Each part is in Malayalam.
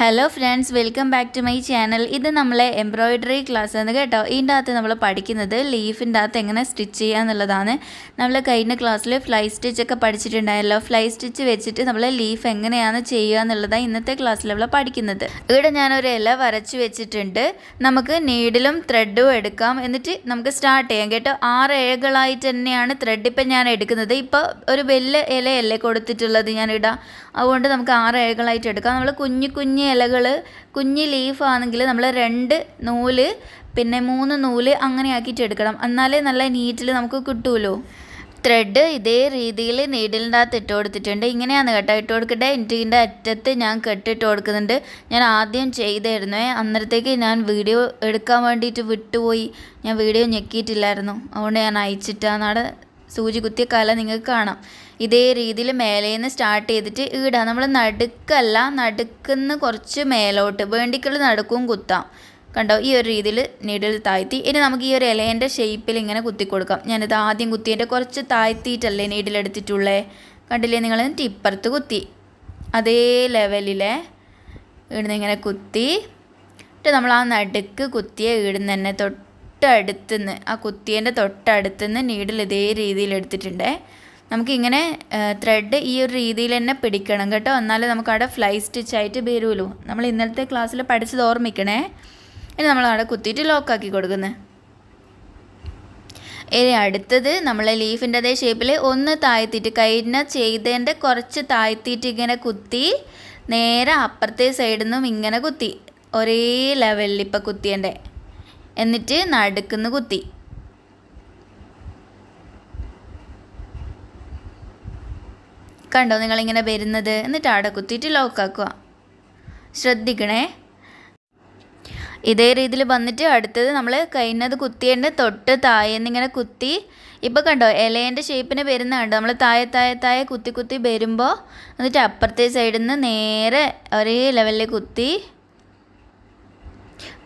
Hello friends, welcome back to my channel. ഇത് നമ്മളെ എംബ്രോയിഡറി ക്ലാസ് ആണ് കേട്ടോ. ഇതിൻ്റെ അകത്ത് നമ്മൾ പഠിക്കുന്നത് ലീഫിൻ്റെ അകത്ത് എങ്ങനെ സ്റ്റിച്ച് ചെയ്യുക എന്നുള്ളതാണ്. നമ്മൾ കഴിഞ്ഞ ക്ലാസ്സിൽ ഫ്ലൈ സ്റ്റിച്ചൊക്കെ പഠിച്ചിട്ടുണ്ടായല്ലോ. ഫ്ലൈ സ്റ്റിച്ച് വെച്ചിട്ട് നമ്മൾ ലീഫ് എങ്ങനെയാണ് ചെയ്യുക എന്നുള്ളതാണ് ഇന്നത്തെ ക്ലാസ്സിൽ നമ്മൾ പഠിക്കുന്നത്. ഇവിടെ ഞാനൊരു ഇല വരച്ച് വെച്ചിട്ടുണ്ട്. നമുക്ക് നീഡിലും ത്രെഡും എടുക്കാം. എന്നിട്ട് നമുക്ക് സ്റ്റാർട്ട് ചെയ്യാം കേട്ടോ. 6 ഇഴകളായിട്ട് തന്നെയാണ് ത്രെഡ് ഇപ്പം ഞാൻ എടുക്കുന്നത്. ഇപ്പോൾ ഒരു വലിയ ഇലയല്ലേ കൊടുത്തിട്ടുള്ളത് ഞാൻ ഇടാം. അതുകൊണ്ട് നമുക്ക് 6 ഇഴകളായിട്ട് എടുക്കാം. നമ്മൾ കുഞ്ഞു ഇലകൾ, കുഞ്ഞ് ലീഫ് ആണെങ്കിൽ നമ്മൾ 2 നൂല് പിന്നെ 3 നൂല് അങ്ങനെ ആക്കിയിട്ട് എടുക്കണം. എന്നാലേ നല്ല നീറ്റിൽ നമുക്ക് കിട്ടുമല്ലോ. ത്രെഡ് ഇതേ രീതിയിൽ നീഡിലിൻ്റെ അകത്ത് ഇട്ട് കൊടുത്തിട്ടുണ്ട്. ഇങ്ങനെയാണ് കേട്ടോ ഇട്ട് കൊടുക്കട്ടെ. ഇതിൻ്റെ അറ്റത്ത് ഞാൻ കെട്ടിട്ട് കൊടുക്കുന്നുണ്ട്. ഞാൻ ആദ്യം ചെയ്തായിരുന്നേ, അന്നേരത്തേക്ക് ഞാൻ വീഡിയോ എടുക്കാൻ വേണ്ടിയിട്ട് വിട്ടുപോയി. ഞാൻ വീഡിയോ ഞെക്കിയിട്ടില്ലായിരുന്നു. അതുകൊണ്ട് ഞാൻ അയച്ചിട്ടാണ് സൂചി കുത്തിയ കല നിങ്ങൾക്ക് കാണാം. ഇതേ രീതിയിൽ മേലേന്ന് സ്റ്റാർട്ട് ചെയ്തിട്ട് ഇടാം. നമ്മൾ നടുക്കല്ല, നടുക്കുന്ന് കുറച്ച് മേലോട്ട് വേണ്ടിക്കുള്ള നടുക്കും കുത്താം. കണ്ടോ, ഈ ഒരു രീതിയിൽ നീഡിൽ താഴ്ത്തി. ഇനി നമുക്ക് ഈ ഒരു ഇലേൻ്റെ ഷേപ്പിൽ ഇങ്ങനെ കുത്തി കൊടുക്കാം. ഞാനിത് ആദ്യം കുത്തിയതിൻ്റെ കുറച്ച് താഴ്ത്തിയിട്ടല്ലേ നീഡിലെടുത്തിട്ടുള്ളേ. കണ്ടില്ലേ നിങ്ങൾ? ഇപ്പുറത്ത് കുത്തി അതേ ലെവലിലെ ഇവിടുന്ന് ഇങ്ങനെ കുത്തി എന്നിട്ട് നമ്മൾ ആ നടുക്ക് കുത്തിയ ഇടുന്ന് തന്നെ തൊട്ടടുത്തുനിന്ന്, ആ കുത്തിയതിൻ്റെ തൊട്ടടുത്തുനിന്ന് നീഡിൽ ഇതേ രീതിയിൽ എടുത്തിട്ടുണ്ടേ. നമുക്കിങ്ങനെ ത്രെഡ് ഈ ഒരു രീതിയിൽ തന്നെ പിടിക്കണം കേട്ടോ. എന്നാലും നമുക്ക് അവിടെ ഫ്ലൈ സ്റ്റിച്ചായിട്ട് വരുമല്ലോ. നമ്മൾ ഇന്നലത്തെ ക്ലാസ്സിൽ പഠിച്ചത് ഓർമ്മിക്കണേ. ഇനി നമ്മളവിടെ കുത്തിയിട്ട് ലോക്കാക്കി കൊടുക്കുന്നത്. ഇനി അടുത്തത് നമ്മൾ ലീഫിൻ്റെ അതേ ഷേപ്പിൽ ഒന്ന് താഴ്ത്തിയിട്ട്, കഴിഞ്ഞ ചെയ്തതിൻ്റെ കുറച്ച് താഴ്ത്തിയിട്ട് ഇങ്ങനെ കുത്തി നേരെ അപ്പുറത്തെ സൈഡിൽ നിന്നും ഇങ്ങനെ കുത്തി ഒരേ ലെവലിൽ ഇപ്പം കുത്തിയൻ്റെ. എന്നിട്ട് നടുക്കുന്ന് കുത്തി. കണ്ടോ നിങ്ങളിങ്ങനെ വരുന്നത്? എന്നിട്ട് അവിടെ കുത്തിയിട്ട് ലോക്കാക്കുക. ശ്രദ്ധിക്കണേ. ഇതേ രീതിയിൽ വന്നിട്ട് അടുത്തത് നമ്മൾ കഴിഞ്ഞത് കുത്തിയതിൻ്റെ തൊട്ട് താഴെന്നിങ്ങനെ കുത്തി. ഇപ്പോൾ കണ്ടോ ഇലേൻ്റെ ഷേപ്പിന് വരുന്നുണ്ട്. നമ്മൾ താഴെ കുത്തി വരുമ്പോൾ എന്നിട്ട് അപ്പുറത്തെ സൈഡിൽ നിന്ന് നേരെ ഒരേ ലെവലിൽ കുത്തി.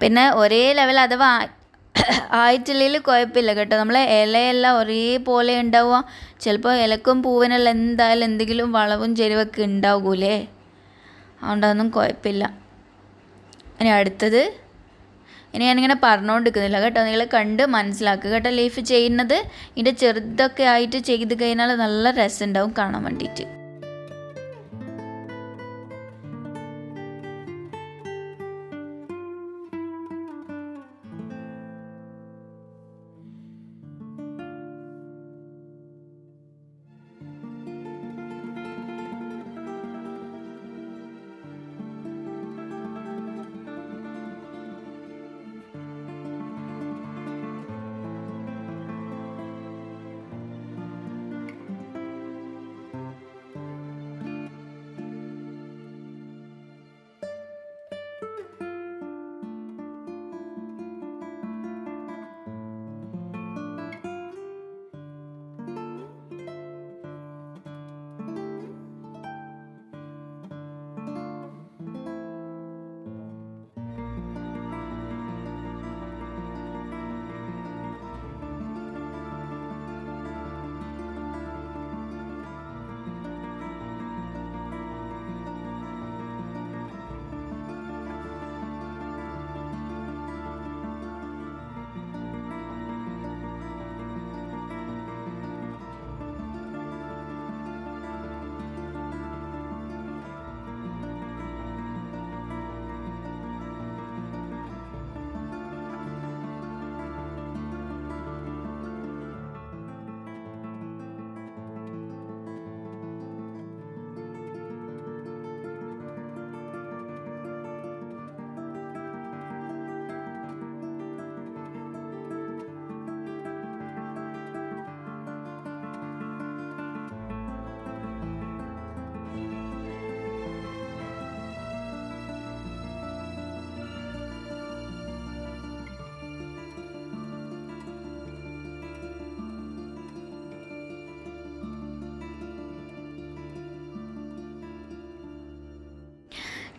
പിന്നെ ഒരേ ലെവൽ അഥവാ ആയിട്ടില്ലെങ്കിൽ കുഴപ്പമില്ല കേട്ടോ. നമ്മളെ ഇലയെല്ലാം ഒരേപോലെ ഉണ്ടാവുക. ചിലപ്പോൾ ഇലക്കും പൂവിനെല്ലാം എന്തായാലും എന്തെങ്കിലും വളവും ചെരുവൊക്കെ ഉണ്ടാകൂലേ. അതുകൊണ്ടൊന്നും കുഴപ്പമില്ല. ഇനി അടുത്തത്, ഇനി ഞാനിങ്ങനെ പറഞ്ഞുകൊണ്ടിരിക്കുന്നില്ല കേട്ടോ. നിങ്ങൾ കണ്ട് മനസ്സിലാക്കുക കേട്ടോ. ലീഫ് ചെയ്യുന്നത് ഇതിൻ്റെ ചെറുതൊക്കെ ആയിട്ട് ചെയ്ത് കഴിഞ്ഞാൽ നല്ല രസമുണ്ടാവും കാണാൻ വേണ്ടിയിട്ട്.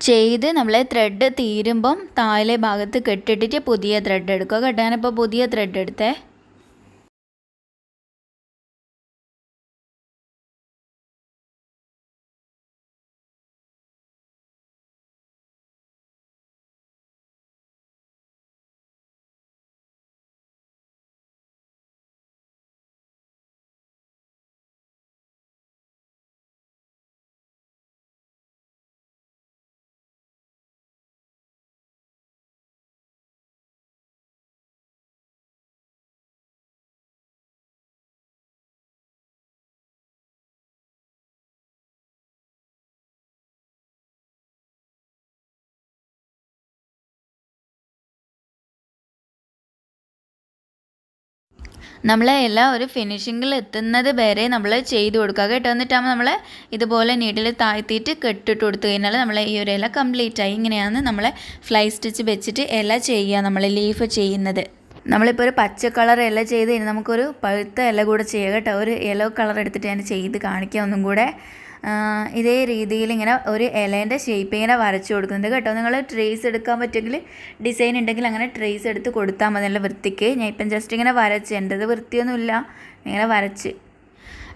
ചെയ്ത് നമ്മൾ ത്രെഡ് തീരുമ്പം താഴെ ഭാഗത്ത് കെട്ടിട്ടിട്ട് പുതിയ ത്രെഡ് എടുക്കുക കേട്ടോ. ഞാനിപ്പോൾ പുതിയ ത്രെഡ് എടുത്തേ. നമ്മൾ എല്ലാം ഒരു ഫിനിഷിങ്ങിൽ എത്തുന്നത് വരെ നമ്മൾ ചെയ്ത് കൊടുക്കുക കേട്ടോ. എന്നിട്ടാകുമ്പോൾ നമ്മൾ ഇതുപോലെ നീഡിൽ താഴ്ത്തിയിട്ട് കെട്ടിട്ട് കൊടുത്തു കഴിഞ്ഞാൽ നമ്മൾ ഈ ഒരു ഇല കംപ്ലീറ്റ് ആയി. ഇങ്ങനെയാണ് നമ്മളെ ഫ്ലൈ സ്റ്റിച്ച് വെച്ചിട്ട് ഇല ചെയ്യുക, നമ്മൾ ലീഫ് ചെയ്യുന്നത്. നമ്മളിപ്പോൾ ഒരു പച്ച കളർ ഇല ചെയ്ത് കഴിഞ്ഞാൽ നമുക്കൊരു പഴുത്ത ഇല കൂടെ ചെയ്യുക കേട്ടോ. ഒരു യെല്ലോ കളർ എടുത്തിട്ട് ഞാൻ ചെയ്ത് കാണിക്കാം ഒന്നും കൂടെ. ഇതേ രീതിയിൽ ഇങ്ങനെ ഒരു ഇലേൻ്റെ ഷേപ്പ് ഇങ്ങനെ വരച്ചു കൊടുക്കുന്നുണ്ട് കേട്ടോ. നിങ്ങൾ ട്രേസ് എടുക്കാൻ പറ്റുമെങ്കിൽ ഡിസൈൻ ഉണ്ടെങ്കിൽ അങ്ങനെ ട്രേസ് എടുത്ത് കൊടുത്താൽ മതി നല്ല വൃത്തിക്ക്. ഞാൻ ഇപ്പം ജസ്റ്റ് ഇങ്ങനെ വരച്ച്, എൻ്റെത് വൃത്തിയൊന്നുമില്ല, ഇങ്ങനെ വരച്ച്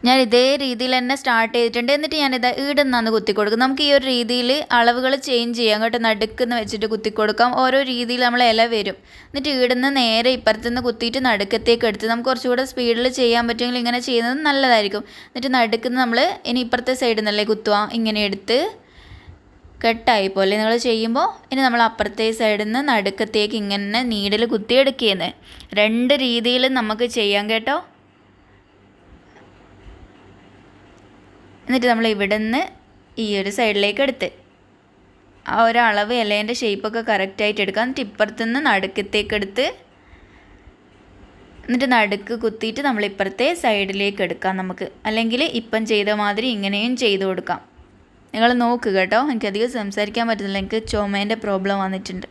ഞാൻ ഇതേ രീതിയിൽ തന്നെ സ്റ്റാർട്ട് ചെയ്തിട്ടുണ്ട്. എന്നിട്ട് ഞാനിത് ഈടുന്നാന്ന് കുത്തി കൊടുക്കും. നമുക്ക് ഈ ഒരു രീതിയിൽ അളവുകൾ ചേഞ്ച് ചെയ്യാം കേട്ടോ. നടുക്കുന്ന് വെച്ചിട്ട് കുത്തി കൊടുക്കാം. ഓരോ രീതിയിൽ നമ്മൾ ഇല വരും. എന്നിട്ട് ഈടുന്ന് നേരെ ഇപ്പുറത്തുനിന്ന് കുത്തിയിട്ട് നടുക്കത്തേക്ക് എടുത്ത് നമുക്ക് കുറച്ചുകൂടെ സ്പീഡിൽ ചെയ്യാൻ പറ്റുമെങ്കിൽ ഇങ്ങനെ ചെയ്യുന്നത് നല്ലതായിരിക്കും. എന്നിട്ട് നടുക്കുന്ന് നമ്മൾ ഇനി ഇപ്പുറത്തെ സൈഡിൽ നിന്നല്ലേ കുത്തുക, ഇങ്ങനെ എടുത്ത് കെട്ടായി പോലെ നിങ്ങൾ ചെയ്യുമ്പോൾ ഇനി നമ്മൾ അപ്പുറത്തെ സൈഡിൽ നിന്ന് നടുക്കത്തേക്ക് ഇങ്ങനെ നീഡിൽ കുത്തിയെടുക്കുന്നത്. രണ്ട് രീതിയിലും നമുക്ക് ചെയ്യാം കേട്ടോ. എന്നിട്ട് നമ്മൾ ഇവിടെ നിന്ന് ഈ ഒരു സൈഡിലേക്ക് എടുത്ത് ആ ഒരളവ് ഇലേൻ്റെ ഷേപ്പൊക്കെ കറക്റ്റായിട്ട് എടുക്കാം. എന്നിട്ട് ഇപ്പുറത്തുനിന്ന് നടുക്കത്തേക്ക് എടുത്ത് എന്നിട്ട് നടുക്ക് കുത്തിയിട്ട് നമ്മൾ ഇപ്പുറത്തെ സൈഡിലേക്ക് എടുക്കാം നമുക്ക്. അല്ലെങ്കിൽ ഇപ്പം ചെയ്ത മാതിരി ഇങ്ങനെയും ചെയ്ത് കൊടുക്കാം. നിങ്ങൾ നോക്കുക കേട്ടോ. എനിക്കധികം സംസാരിക്കാൻ പറ്റുന്നില്ല, എനിക്ക് ചുമേൻ്റെ പ്രോബ്ലം വന്നിട്ടുണ്ട്.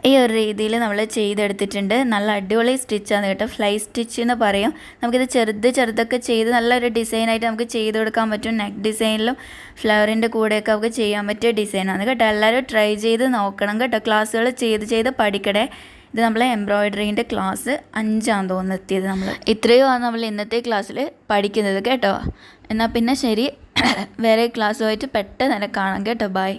ഈ ഒരു രീതിയിൽ നമ്മൾ ചെയ്തെടുത്തിട്ടുണ്ട്. നല്ല അടിപൊളി സ്റ്റിച്ചാണ് കേട്ടോ. ഫ്ലൈ സ്റ്റിച്ച് എന്ന് പറയും. നമുക്കിത് ചെറുതൊക്കെ ചെയ്ത് നല്ലൊരു ഡിസൈനായിട്ട് നമുക്ക് ചെയ്ത് കൊടുക്കാൻ പറ്റും. നെക്ക് ഡിസൈനിലും ഫ്ലവറിൻ്റെ കൂടെയൊക്കെ നമുക്ക് ചെയ്യാൻ പറ്റിയ ഡിസൈനാണ് കേട്ടോ. എല്ലാവരും ട്രൈ ചെയ്ത് നോക്കണം കേട്ടോ. ക്ലാസ്സുകൾ ചെയ്ത് പഠിക്കണേ. ഇത് നമ്മളെ എംബ്രോയിഡറീൻ്റെ ക്ലാസ് 5 തോന്നുന്നു എത്തിയത്. നമ്മൾ ഇത്രയുമാണ് നമ്മൾ ഇന്നത്തെ ക്ലാസ്സിൽ പഠിക്കുന്നത് കേട്ടോ. എന്നാൽ പിന്നെ ശരി, വേറെ ക്ലാസ്സുമായിട്ട് പെട്ടെന്ന് തന്നെ കാണാം കേട്ടോ. ബൈ.